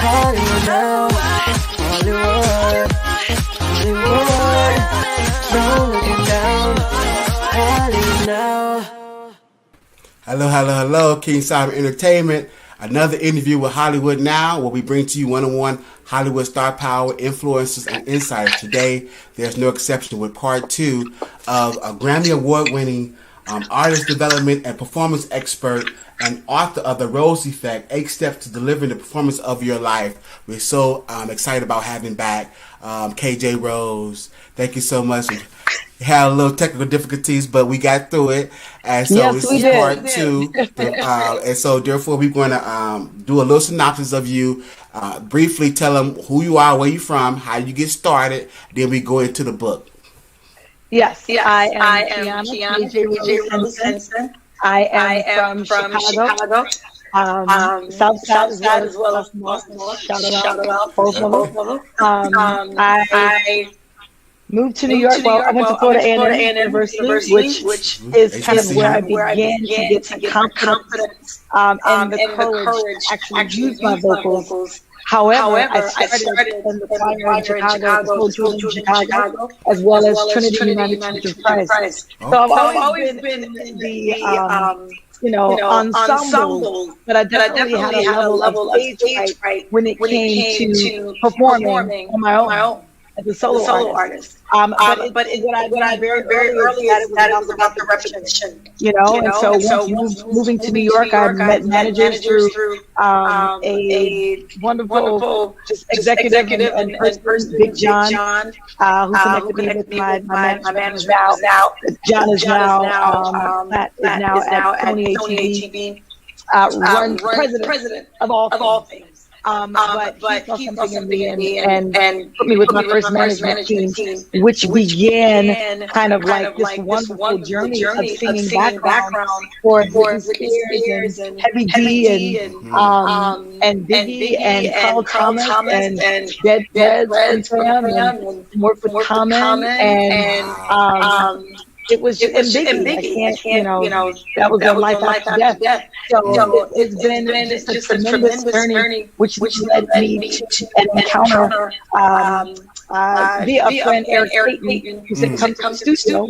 Hollywood now, Hollywood, Hollywood, no looking down, Hollywood now. Hello, King Simon Entertainment. Another interview with Hollywood Now, where we bring to you one-on-one Hollywood star power, influencers, and insiders. Today, there's no exception with part 2 of a Grammy Award-winning artist development and performance expert and author of The Rose Effect, 8 Steps to Delivering the Performance of Your Life. We're so excited about having back KJ Rose. Thank you so much. We had a little technical difficulties, but we got through it. And so Yes, this we is did. part 2. And so therefore we're going to do a little synopsis of you, briefly tell them who you are, where you're from, how you get started, then we go into the book. Yes, I am Kiana KJ Rose Henson. I am from Chicago. South Side as well as North. Shout out both of them. I moved to New York. Well, I went to Florida A&M University, which is kind of where I began to get some confidence and the courage to actually use my vocals. However, I started in the choir in Chicago, the school in Chicago, as well as Trinity United Church of Christ. So I've always been in the ensemble, but I definitely had a level of stage fright when it came to performing on my own as a solo artist. But what I learned very early is that it was about the repetition, and so once moving to New York, I met managers through a wonderful just executive and person, Big John, who connected me with my manager now. John is now at Tony HEB, runs president of all things. But he saw something in me and put me with my first management team, which began kind of like this wonderful journey of singing background for Spears and Heavy D and Biggie and Carl Thomas and Dead Reds and worked with Common and it was just and Biggie. I can't, that was their life after death. So it's been just a tremendous journey, which led me to encounter via a friend, Eric Payton, who said, come to the studio,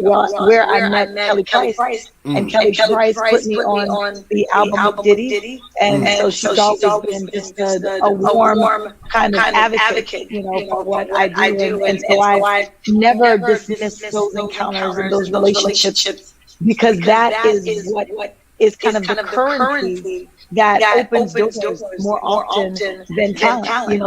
where I met Kelly Price. And Kelly Price put me on the album with Diddy. And so she's always been just a warm kind of advocate, for what I do. And so I never dismiss those encounters and those relationships, because that is what is kind of the currency that opens doors more often than talent.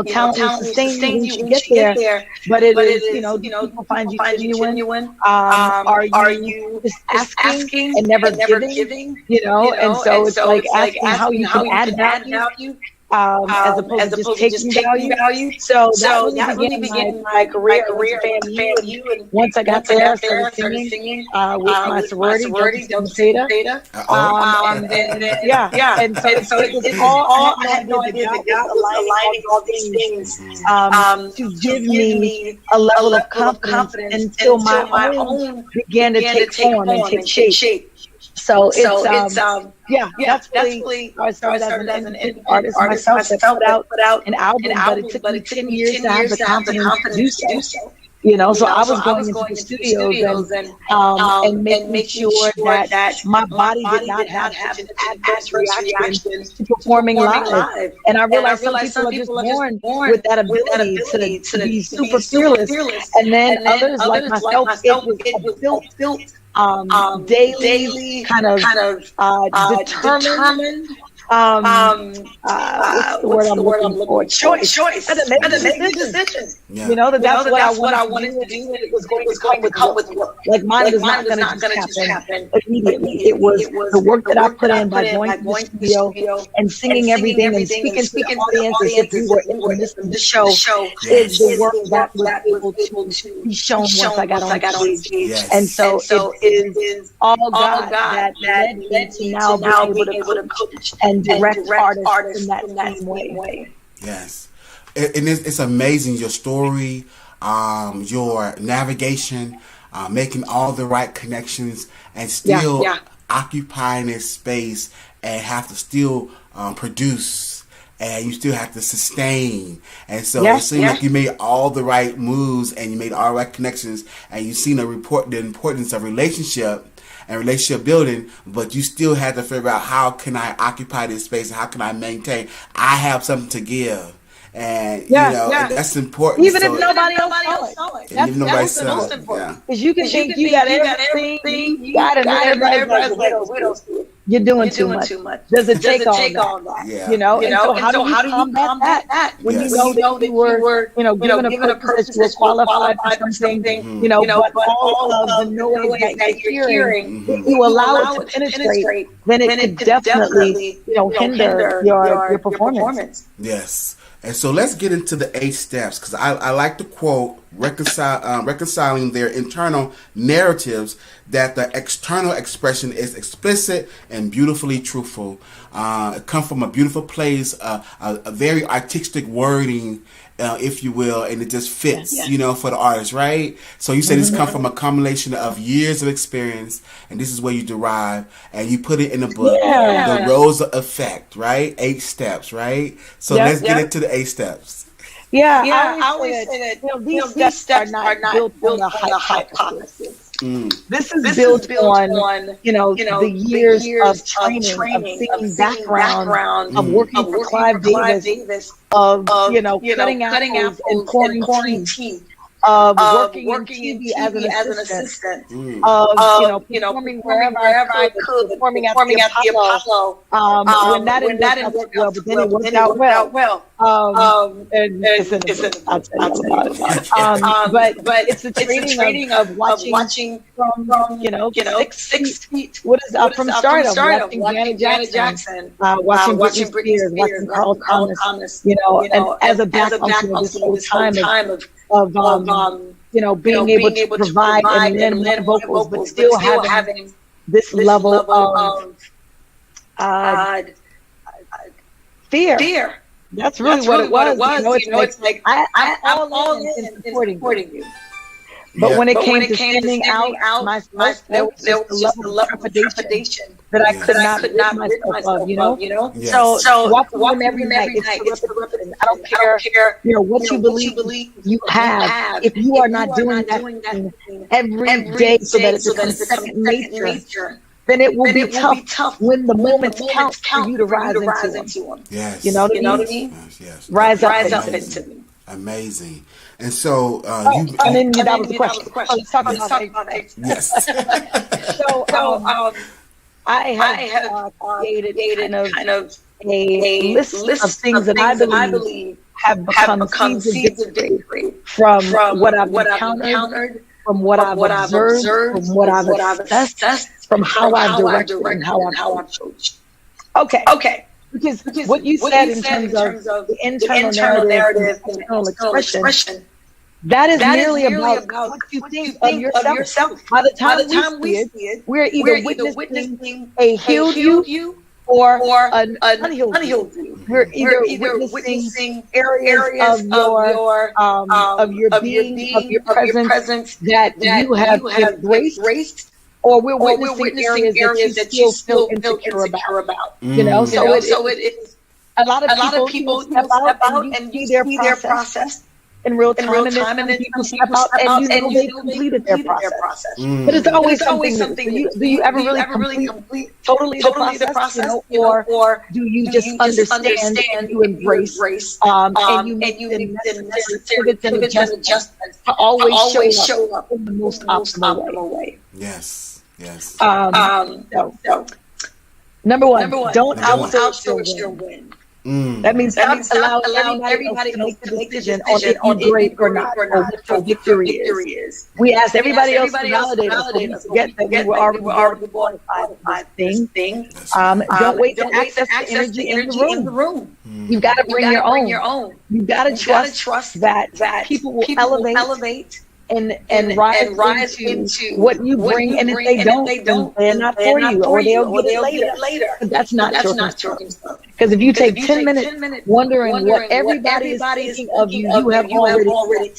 Talent will sustain you once you get there, but it is, people find you genuine. Are you just asking and never giving? And so it's like asking how you can add value. As opposed to just taking value. So that really began my career at FAMU. And once I got there, I started singing with my sorority, Delta Theta. And so it was all, I had no idea that God was aligning all these things to give me a level of confidence until my own began to take form and take shape. So it's that's really how I started as an artist myself. That put out an album, but it took me 10 years to have the confidence to do so. So I was going into the studios and make sure that my body did not have an adverse reaction to performing live. And I realized some people are just born with that ability to be super fearless. And then others like myself, it was built daily kind of determined. What's the word I'm looking for? Choice. I had to make a decision. That's what I wanted to do. And it was going to come with work. Like mine is not going to just happen immediately. It was the work that I put in by going to the studio and singing everything and speaking to the audience as if we were in the midst of the show is the work that was able to be shown once I got on stage. And so it is all God that led me to now be able to coach and direct artists in that same way. Yes. And it's amazing, your story, your navigation, making all the right connections and still occupying this space and have to still produce and you still have to sustain. And so it seemed like you made all the right moves and you made all the right connections, and you seen the importance of relationship and relationship building, but you still had to figure out, how can I occupy this space and how can I maintain? I have something to give. And that's important. Even if nobody else saw it. That's the most important. Because you can think you got everything, you got it, and everybody's like, you're doing too much. Does it take all that? Yeah. You know, and so how do you combat that? When you know that you were, given a purpose that you were qualified for something, but all of the noise that you're hearing, if you allow it to penetrate, then it could definitely, hinder your performance. Yes. And so let's get into the 8 steps, because I like to quote, reconciling their internal narratives, that the external expression is explicit and beautifully truthful. It comes from a beautiful place, a very artistic wording, if you will, and it just fits, for the artist, right? So you say this comes from a combination of years of experience, and this is where you derive, and you put it in a book, the Rosa Effect, right? 8 steps, right? So let's get into the 8 steps. I always say that these steps are not built on a hypothesis. This is built on the years of training, of seeing background, of working for Clive Davis, of cutting apples and pouring tea, of working in TV as an assistant, of performing wherever I could, performing at the Apollo, when that didn't work well, but then it worked out well. And I'll tell you about it. But it's the training of watching from 6 feet. What is from stardom? Watching Janet Jackson, watching Britney Spears, watching Carl Thomas, and as a backup to this whole time of being able to provide and then vocals, but still having this level of fear. That's really what it was. It's like I'm all in supporting you. But when it came to standing out myself, there was just a level of trepidation that I could not rid myself of, Yes. So walking every night, it's corrupting. I don't care, what you believe you have. If you are not doing that every day so that it becomes second nature, then it will be tough when the moments count for you to rise into them. Yes. You know what I mean? Yes. Rise up into them. Amazing. And so that was the question. Let's talk about it. Yes. So I have created kind of a list of things that I believe have become seeds of victory from what I've encountered, from what I've observed, from what I've assessed, from how I've directed and how I've coached. Okay. Because what you said in terms of the internal narrative and external expression, that is merely about what you think of yourself. By the time we see it, we're either witnessing a healed you or an unhealed you. We're either witnessing areas of your being, of your presence that you have embraced, or we're witnessing areas that you still feel insecure about. So it is a lot of people step out and you see their process in real time, and then people step out and they completed their process. But it's always something. Do you ever really complete totally the process, or do you just understand and you embrace and you make the necessary pivots and adjustments to always show up in the most optimal way? Yes. So, number one, don't outsource your win. That means stop allowing everybody else to make the decision on if you're great or not, or what your victory is. We ask everybody else to validate us, but we forget that we were already qualified by this thing. Don't wait to access the energy in the room. You've got to bring your own. You've got to trust that people will elevate and rise into what you bring, and if they don't, they're not for you, or they'll get it later. But that's not your concern. Because if you take 10 minutes wondering what everybody is thinking of you, you have already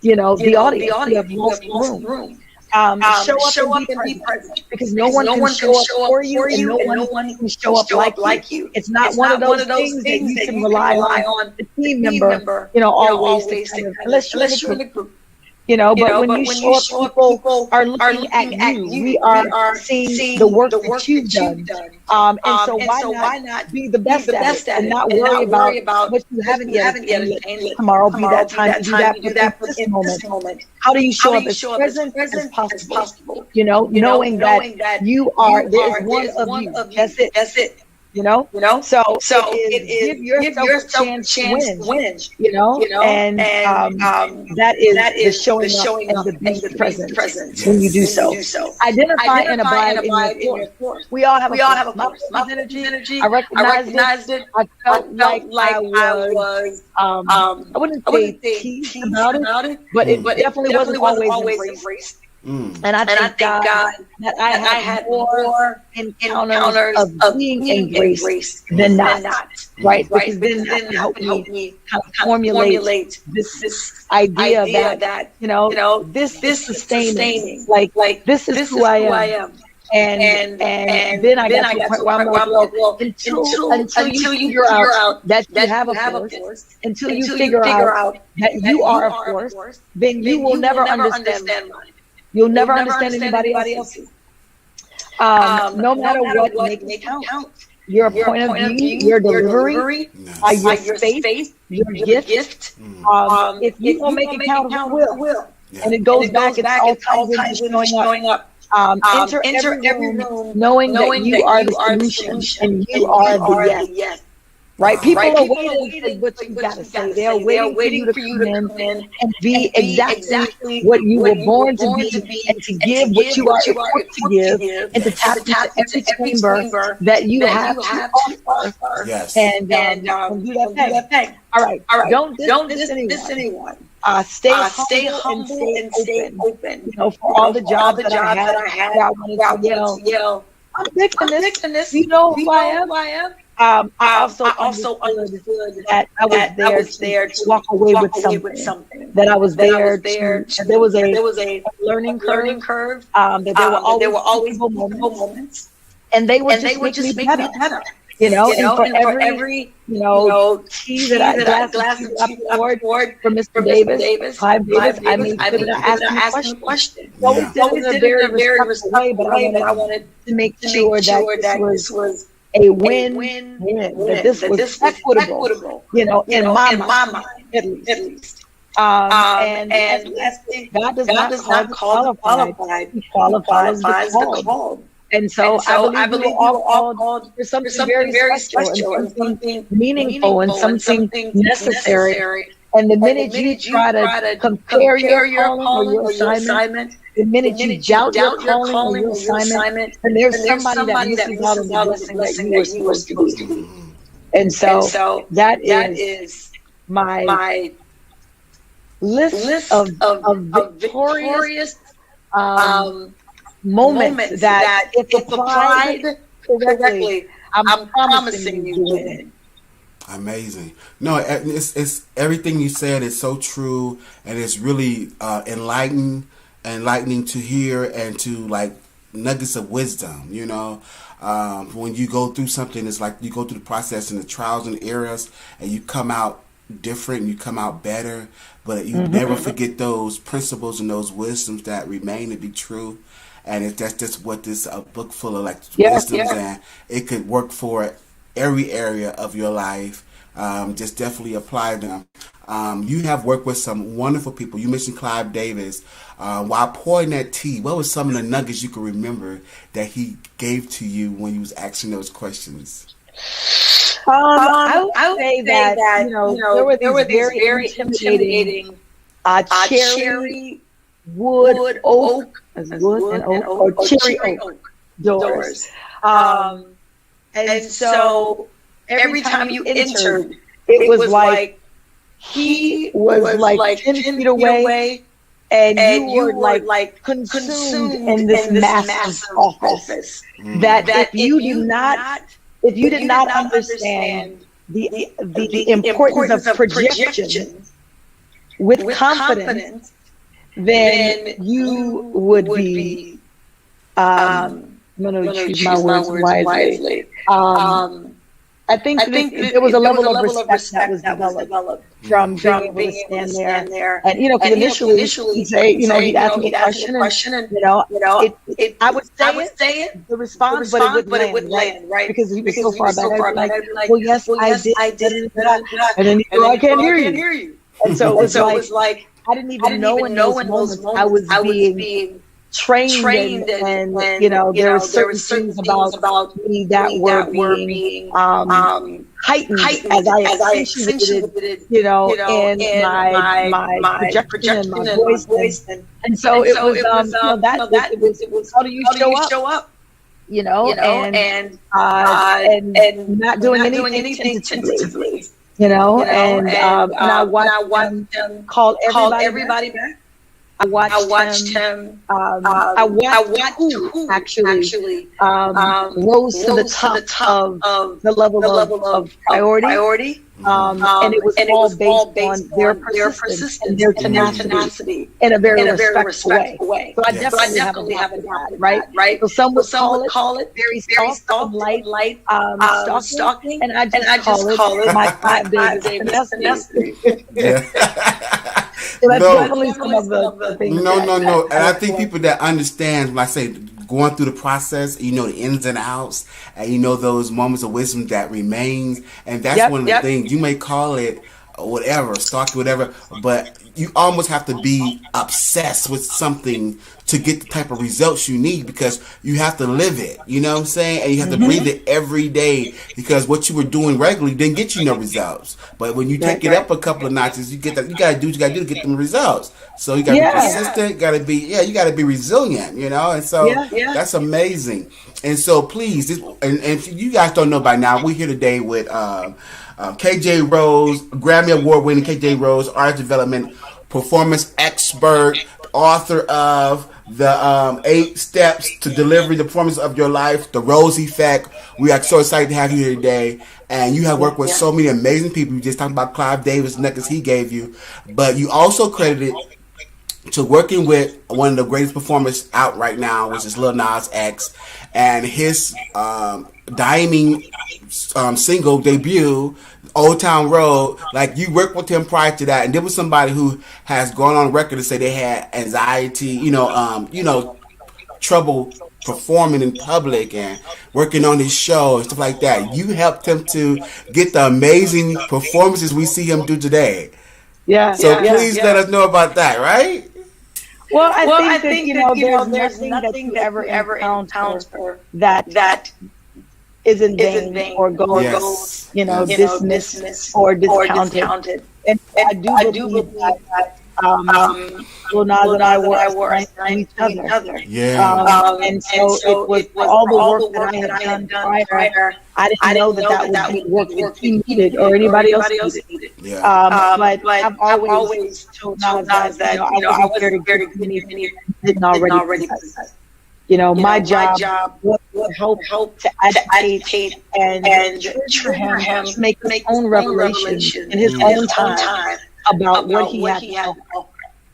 the audience. You have lost the room. Show up and be present, because no one can show up for you, and no one can show up like you. It's not one of those things that you can rely on the team member, always to kind of, unless you're in a group. But when you show up, people are looking at you. We are seeing the work that you've done. And so why not be the best at it and not worry about what you haven't yet attained? Tomorrow be that time to do that for this moment. How do you show up as present as possible? Knowing that you are, there's one of you. That's it. So it is give yourself a chance to win, and that is the showing up and the presence when you do so. Identify and abide in your force. We all have a force. My energy. I recognized it. I felt like I was. I wouldn't say teased about it, but it definitely wasn't always embraced. And I thank God that I had more encounters of being embraced than not, right? Because then that helped me kind of formulate this idea that this is sustaining, like this is who I am. And then I got to the point where I'm like, well, until you figure out that you have a force, until you figure out that you are a force, then you will never understand mine. You'll never understand anybody else's. No matter what makes it count. Your point of view, your delivery, your space, your gift. If you don't make it count, who will? And it goes back, it's all times into showing up. Enter every room knowing that you are the solution and you are the yes. Right? People are waiting for what you got to say. They're waiting for you to come in and be exactly what you were born to be, and to give what you are equipped to give, and to tap into every chamber that you have to offer. Yes. And do that thing. All right. Don't diss anyone. Stay humble and stay open. For all the jobs that I had, I wanted to yell, I'm picking this. You know who I am? I also understood that I was there to walk away with something. That I was there to. There was a learning curve. That there were always multiple moments, and they would just make me better. And for every tea that I poured for Mr. Davis, Clive Davis, I made sure that I asked him a question. So it did it in a very respectful way, but I wanted to make sure that this was a win-win, that this was equitable, in my mind, at least. And lastly, God does not call the qualified, He qualifies the called. And so I believe we were all called for something very special and something meaningful and something necessary. And the minute you try to compare your calling or your assignment, the minute you doubt your calling or your assignment, and there's somebody that misses out on the blessing that you were supposed to be. And so that is my list of victorious moments that, if applied correctly, I'm promising you win. Amazing. No, it's everything you said is so true, and it's really enlightening to hear, and to like nuggets of wisdom. When you go through something, it's like you go through the process and the trials and errors, and you come out different, you come out better, but you never forget those principles and those wisdoms that remain to be true. And that's just what this book full of wisdoms, and it could work for every area of your life. Just definitely apply them. You have worked with some wonderful people. You mentioned Clive Davis. While pouring that tea, what was some of the nuggets you could remember that he gave to you when you was asking those questions? I would say that there were these very intimidating cherry wood oak or cherry oak doors. And so every time you entered, it was like he was like 10 feet away, and you were like consumed in this massive office. That if you did not understand the importance of projection with confidence, then you would be, I'm going to choose my words wisely. I think there was a level of respect that was developed from being able to stand there. And, because initially he'd say, he'd ask me a question and, I would say it, the response, but it would land, right? Because he was so far back. I'd be like, well, yes, I did. And then he'd be like, I can't hear you. And so it was like, I didn't even know in those moments I was being trained and there were certain things about me that were being heightened as I accentuated, in my projection and my voice, and so it was how do you show up? And not doing anything tentatively, and I watched him call everybody back. I watched him. I watched who actually rose to the top of the level of priority. And it was all based on their persistence and their tenacity in a very respectful way. So I definitely have a dad, right? So some would call it very soft, light stalking, and I just call it my 5 days tenacity. So that's definitely some of the things. No. And I think people that understand, when I say going through the process, the ins and outs, and those moments of wisdom that remains, and that's one of the things. You may call it whatever, stalking, whatever, but you almost have to be obsessed with something to get the type of results you need, because you have to live it, you know what I'm saying? And you have to breathe it every day, because what you were doing regularly didn't get you no results. But when you take it up a couple of notches, you get that. You gotta do what you gotta do to get them results. So you gotta be consistent, you gotta be resilient, And so that's amazing. And so please, and if you guys don't know by now, we're here today with KJ Rose, Grammy Award winning KJ Rose, art development performance expert, author of the 8 Steps to Delivering the Performance of Your Life, The Rose Effect. We are so excited to have you here today. And you have worked with so many amazing people. You just talked about Clive Davis, necklace he gave you. But you also credited to working with one of the greatest performers out right now, which is Lil Nas X, and his diamond single debut, Old Town Road. Like, you worked with him prior to that, and there was somebody who has gone on record to say they had anxiety, trouble performing in public and working on his show and stuff like that. You helped him to get the amazing performances we see him do today. So please let us know about that, right? Well, I think that, there's nothing that ever encounter that isn't vain or goes, dismissed or discounted. And I do believe that Lil Nas and I were on each other. And so it was all the work that I had done prior. I didn't know that would be work that he needed or anybody else needed. But I've always told Nas that I was very good at anything didn't already possess. My job would help to educate and nurture him to make his own revelation in his own time about what he had to offer.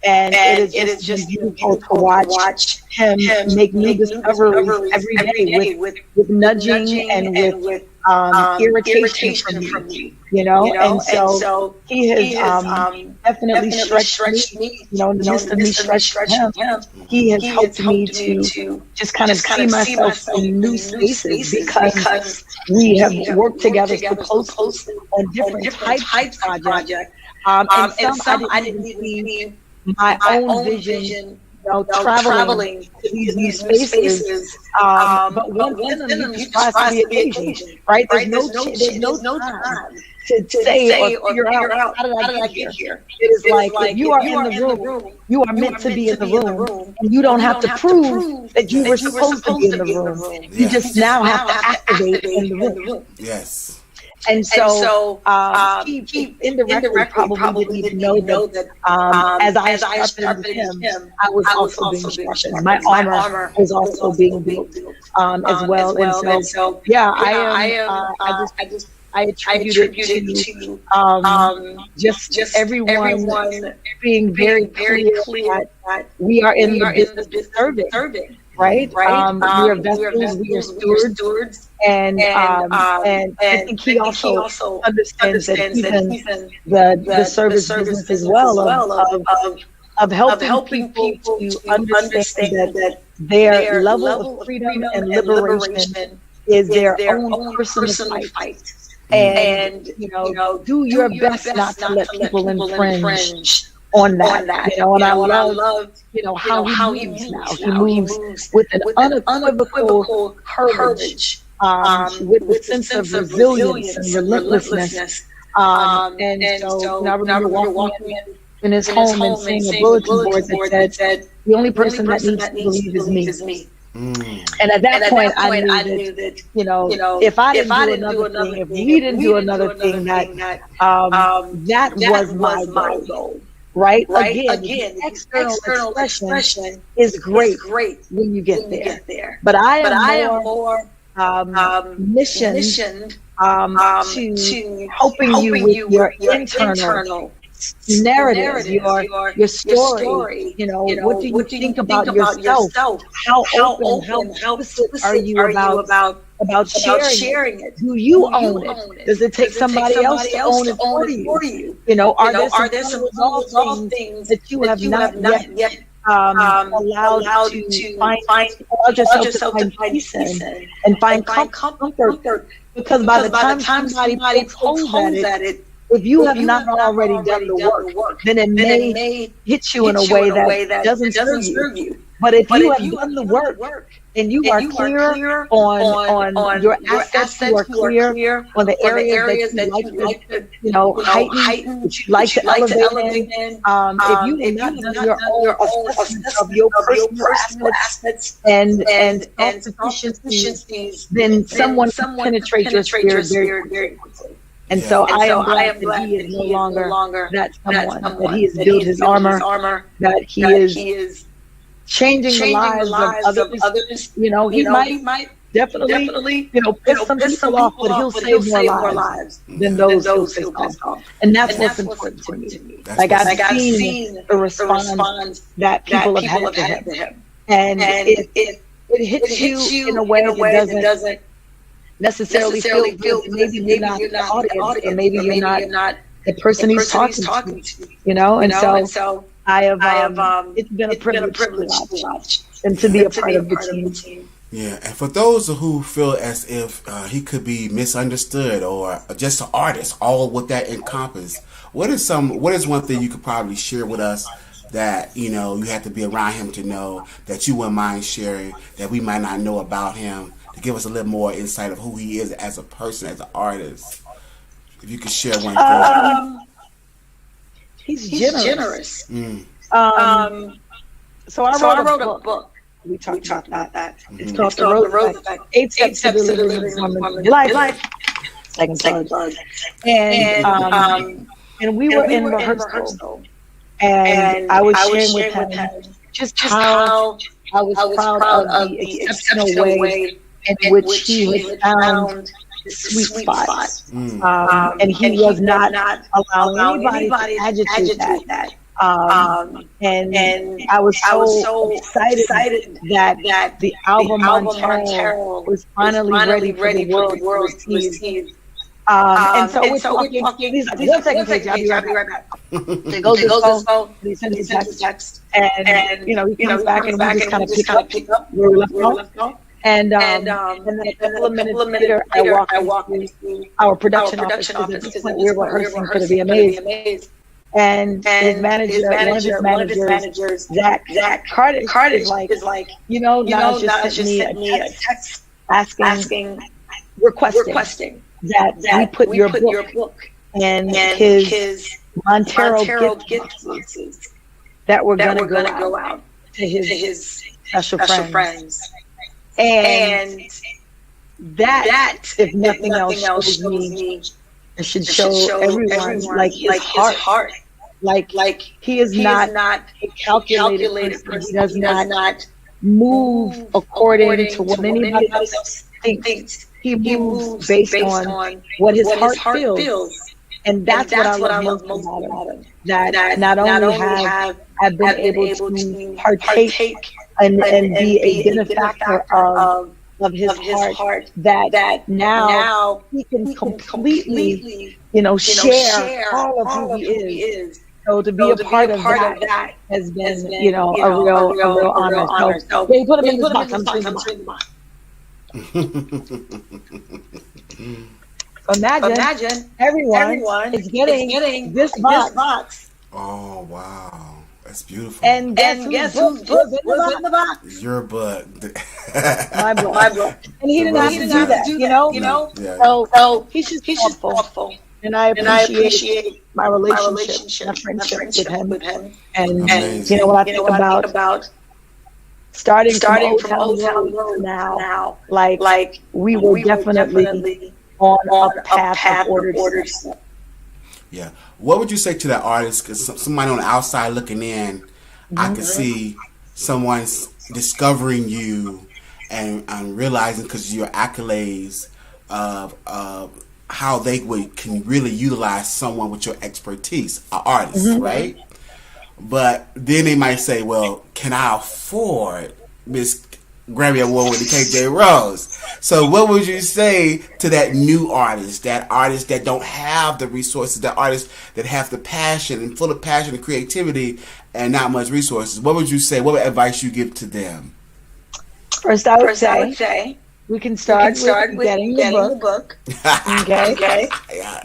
And it is just beautiful to watch him make new discoveries every day with nudging and with irritation from me, and so he has definitely stretched me, just me stretching him. He has helped me to just kind of see myself in new spaces because we have worked together so closely on different types of projects. And some I didn't see my own vision, traveling to these new spaces. But once in them, you just rise to the occasion, right? There's no time to say or figure out how did I get here. It is like if you are in the room, you are meant to be in the room, and you don't have to prove that you were supposed to be in the room. You just now have to activate in the room. Yes. And so he indirectly probably didn't know that as I sharpened him, I was also being sharpened. My armor was also being built as well. And so I I attribute it to just everyone being very clear that we are in the business of serving. Right? We are vessels, we are stewards, and I think he also understands that even the service business as well of helping people to understand that their level of freedom and liberation is their own personal fight. And do your best not to let people infringe on that. And I love how he moves now. He moves with an unequivocal courage, with a sense of resilience and relentlessness. And so I remember walking in his home and seeing a bulletin board that said, "The only person that needs to believe is me." And at that point, I knew that, if I didn't do another thing, if we didn't do another thing, that was my goal. Right? Again, external expression is great when you get there. But I am more missioned to helping you with your internal narrative, your story. What do you think about yourself? How open, how explicit are you about sharing it? Do you own it? Does it take somebody else to own it for you? Are there some unresolved things that you have not yet allowed to find yourself to find peace in and find comfort? Because by the time somebody takes hold at it, if you have not already done the work, then it may hit you in a way that doesn't serve you. But if you have done the work and you are clear on your assets, you are clear on the areas that you like to heighten, that you like to elevate in, if you have not done your own assessment of your personal assets and self-sufficiencies, then someone can penetrate your spirit very quickly. And so I am glad that he is no longer that someone, that he has built his armor, that he is changing the lives of others. He might definitely piss some people off, but he'll save more lives than those he'll piss off. And that's what's important to me. Like I've seen the response that people have had to him. And it hits you in a way that doesn't necessarily feel good. Maybe you're not the audience, or maybe you're not the person he's talking to, and so I have it's been a privilege to watch and to be a part of the team. Yeah, and for those who feel as if he could be misunderstood or just an artist, all what that encompasses, what is one thing you could probably share with us that you have to be around him to know, that you wouldn't mind sharing, that we might not know about him, to give us a little more insight of who he is as a person, as an artist? If you could share one thing. He's generous. So I wrote a book. We talked about that. It's called The Road Effect. 8 Steps to the Living Woman Life. Second plug. And we were in rehearsal. And I was sharing with him just how I was proud of the exceptional way in which he has found the sweet spot. And he was not allowing anybody to agitate that. And I was so excited that the album Montero was finally ready for the world to receive. And so we're talking. He's like, 1 second, please. I'll be right back. He goes to his phone. He sends his text, and he comes back, and we just kind of pick up where we left off. And then a couple of minutes later, I walk into our production office. At this point, we were rehearsing for the VMAs. And his manager, one of his managers, Zach Carter is like, Nas just sent me a text asking, requesting that we put your book and his Montero gift boxes that were going to go out to his special friends. And that, if nothing else, shows me, it should show everyone like his heart. Like he is not a calculated person. He does not move according to what anybody else thinks. he moves based on what his heart feels. And that's what I love most about him. That not only have I been able to partake and be a benefactor of his heart, that now he can completely, share all of who he is. So to be a part of that has been, a real honor. So they put him in this box. I'm saying Imagine everyone is getting this box. Oh wow, that's beautiful. And guess who's book was in the box? Your book. My book. And he didn't have to do that, you know. Yeah. So he's just thoughtful. And I appreciate my relationship, my friendship with him. And when I think about starting from Old Town Road now, like we were definitely on a path of ordered step. Yeah. What would you say to that artist? Because somebody on the outside looking in, I could see someone's discovering you and realizing, because your accolades of how they can really utilize someone with your expertise, an artist, right? But then they might say, well, can I afford Miss Grammy Award with the KJ Rose? So what would you say to that new artist, that artist that don't have the resources, that artist that have the passion and full of passion and creativity and not much resources? What would you say? What advice you give to them? First, I would say we can start with getting the book. Okay. Yeah.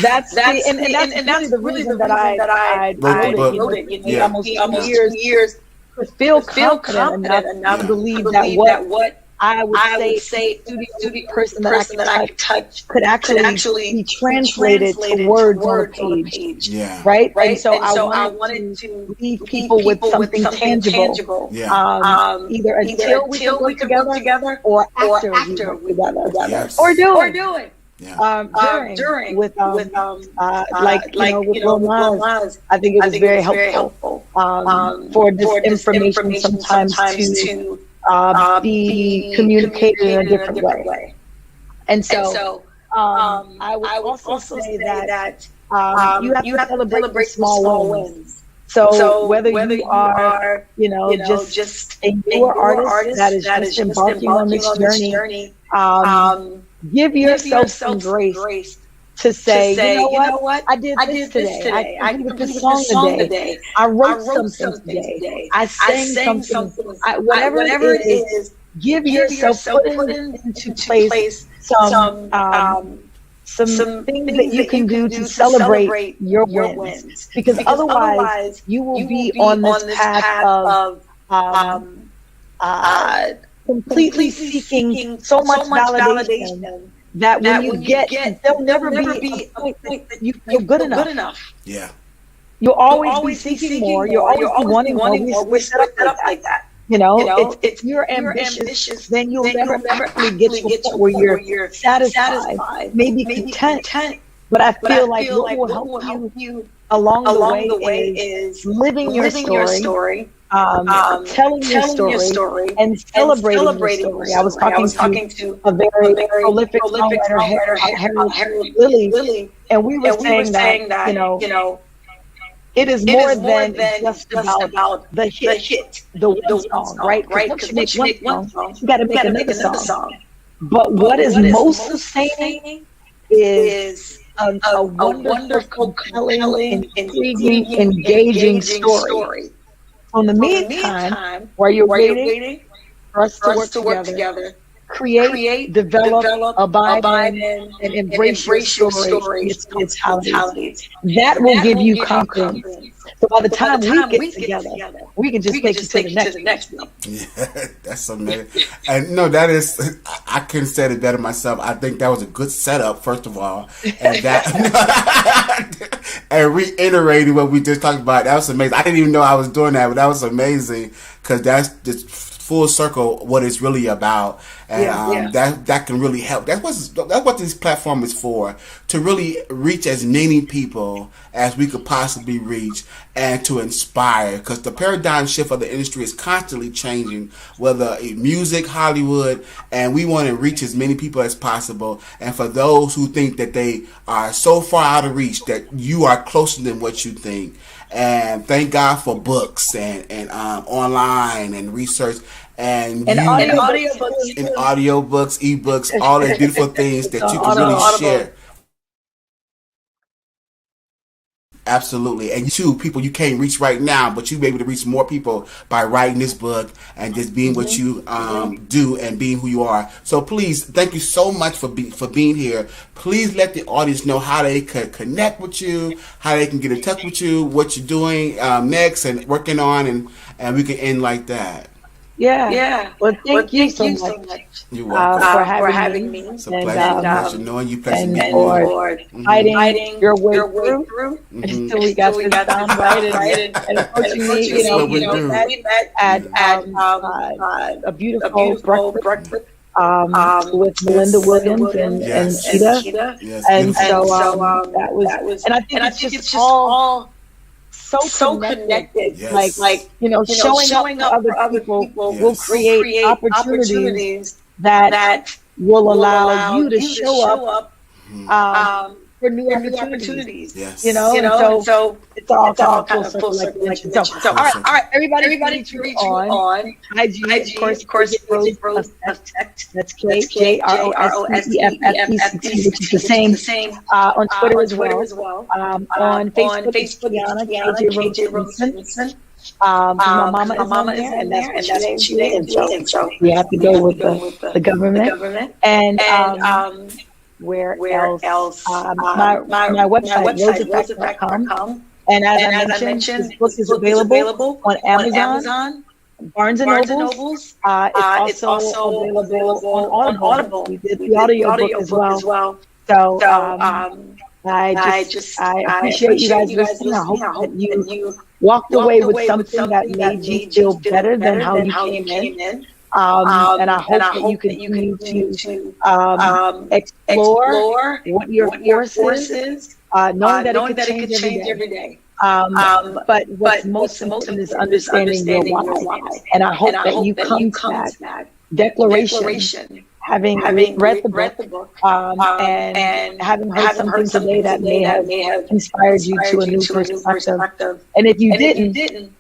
That's the reason that I wrote it. Almost 2 years to feel confident enough to believe that what I would say to the person that I could touch could actually be translated to words on a page. Yeah. Right? And so I wanted to leave people with something tangible. Yeah. Either until we can work together or after we work together. Yes. Or do it. Yeah. During with with Lil I think it was very helpful for this information sometimes to be communicated in a different way. And so I would also say that you have to celebrate the small wins. So whether you are, just a newer artist that is just embarking on this journey, give yourself some grace to say, you know what? I did this today. I did this song today. I wrote something today. I sang something. Whatever it is, give yourself, put into place some things that you can do to celebrate your wins. Because otherwise, you will be on this path of completely seeking so much validation that when you get there'll never be a point that you're good enough. Yeah. You'll always be seeking more. You'll always be wanting more. We're set up like that. If you're ambitious, then you'll never actually get to a point where you're satisfied, maybe content. But I feel like what will help you along the way is living your story, telling your story, and celebrating your story. I was talking to a very prolific songwriter, Harold Lilly, and we were saying that it is more than just about the hit, the one song, right? Because once you make one song, you got to make another song. But what is most sustaining is a wonderful, compelling, intriguing, engaging story. So in the meantime, while you're waiting for us to work together, create, develop, abide in, and embrace your story. It's how it is. That will give you confidence. So by the time we get together, we can just take it to the next one. Yeah, that's amazing. And no, that is, I couldn't say it better myself. I think that was a good setup, first of all. And that, and reiterating what we just talked about, that was amazing. I didn't even know I was doing that, but that was amazing, because that's just full circle what it's really about. And that can really help. That's what this platform is for, to really reach as many people as we could possibly reach and to inspire, because the paradigm shift of the industry is constantly changing, whether music, Hollywood, and we want to reach as many people as possible. And for those who think that they are so far out of reach, that you are closer than what you think. And thank God for books and online and research and audiobooks, ebooks, all the beautiful things that you can really share. Absolutely. And you people you can't reach right now, but you'll be able to reach more people by writing this book and just being what you do and being who you are. So please, thank you so much for being here. Please let the audience know how they could connect with you, how they can get in touch with you, what you're doing next and working on, and we can end like that. Yeah. Well, thank you so much. You're welcome. For having me. It's a pleasure knowing you. Pleasure and for fighting your way through until we got this down right and approaching me. We met at a beautiful breakfast with Melinda Williams and Cheetah. Yes. And so that was, and I think it's just all so connected. Yes. Like showing up for other people will create opportunities that will allow you to show up for new opportunities. Yes. So it's all kind of full circle. So all right, everybody reach on IG, of course, Rose Text. That's KJROSEFFECT, which is the same on Twitter as well. On Facebook, it's Kiana KJ Robinson. My mama is in there, and that's what she is. So we have to go with the government. And where else? My website, roseeffect.com. And as I mentioned, this book is available on Amazon, Barnes and Nobles. It's also available on Audible. We did the audio book as well. So I appreciate you guys listening. I hope that you walked away with something that made you feel better than how you came in. And I hope that you continue to explore what your force is, knowing that it could change every day. But what's most important is understanding your why. And I hope that you come to that declaration, having read the book, and having heard something today that may have inspired you to a new perspective. And if you didn't,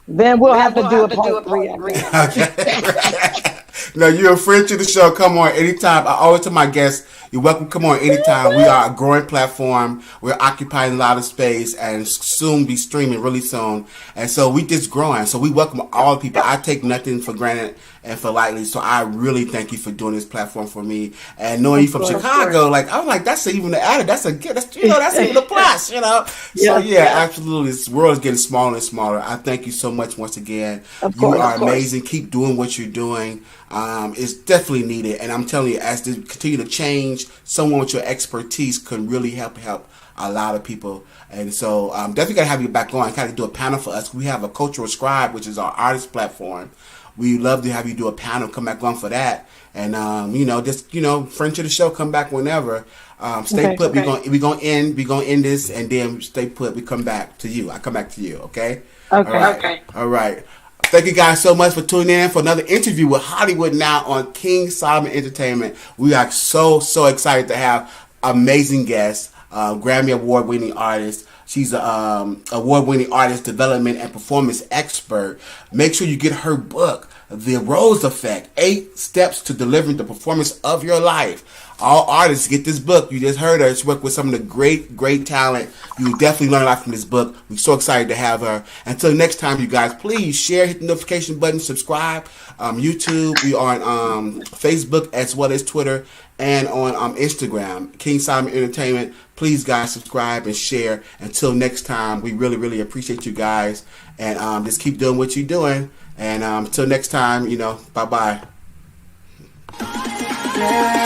then we'll have to do a part 3. Okay. No, you're a friend to the show. Come on anytime. I always tell my guests, you're welcome. Come on anytime. We are a growing platform. We're occupying a lot of space and soon be streaming really soon. And so we just growing. So we welcome all people. I take nothing for granted and for lightly. So I really thank you for doing this platform for me. And knowing you from Chicago, like I'm like, that's even the added. That's a good. That's even a plus. So absolutely. This world is getting smaller and smaller. I thank you so much once again. You are amazing. Keep doing what you're doing. It's definitely needed, and I'm telling you, as they continue to change, someone with your expertise can really help a lot of people. And so definitely gotta have you back on, kind of do a panel for us. We have a Cultural Scribe, which is our artist platform. We love to have you do a panel, come back on for that, and friend to the show, come back whenever. Stay put. We gonna end this, and then stay put. We come back to you. I come back to you. Okay. All right. Thank you guys so much for tuning in for another interview with Hollywood Now on King Solomon Entertainment. We are so excited to have amazing guests, Grammy award-winning artist. She's an award-winning artist, development and performance expert. Make sure you get her book, The Rose Effect, 8 Steps to Delivering the Performance of Your Life. All artists get this book. You just heard her. She worked with some of the great talent. You will definitely learn a lot from this book. We're so excited to have her. Until next time, you guys, please share, hit the notification button, subscribe. YouTube, we are on Facebook as well as Twitter and on Instagram, King Solomon Entertainment. Please, guys, subscribe and share. Until next time, we really appreciate you guys. And just keep doing what you're doing. And until next time, bye-bye. Yeah.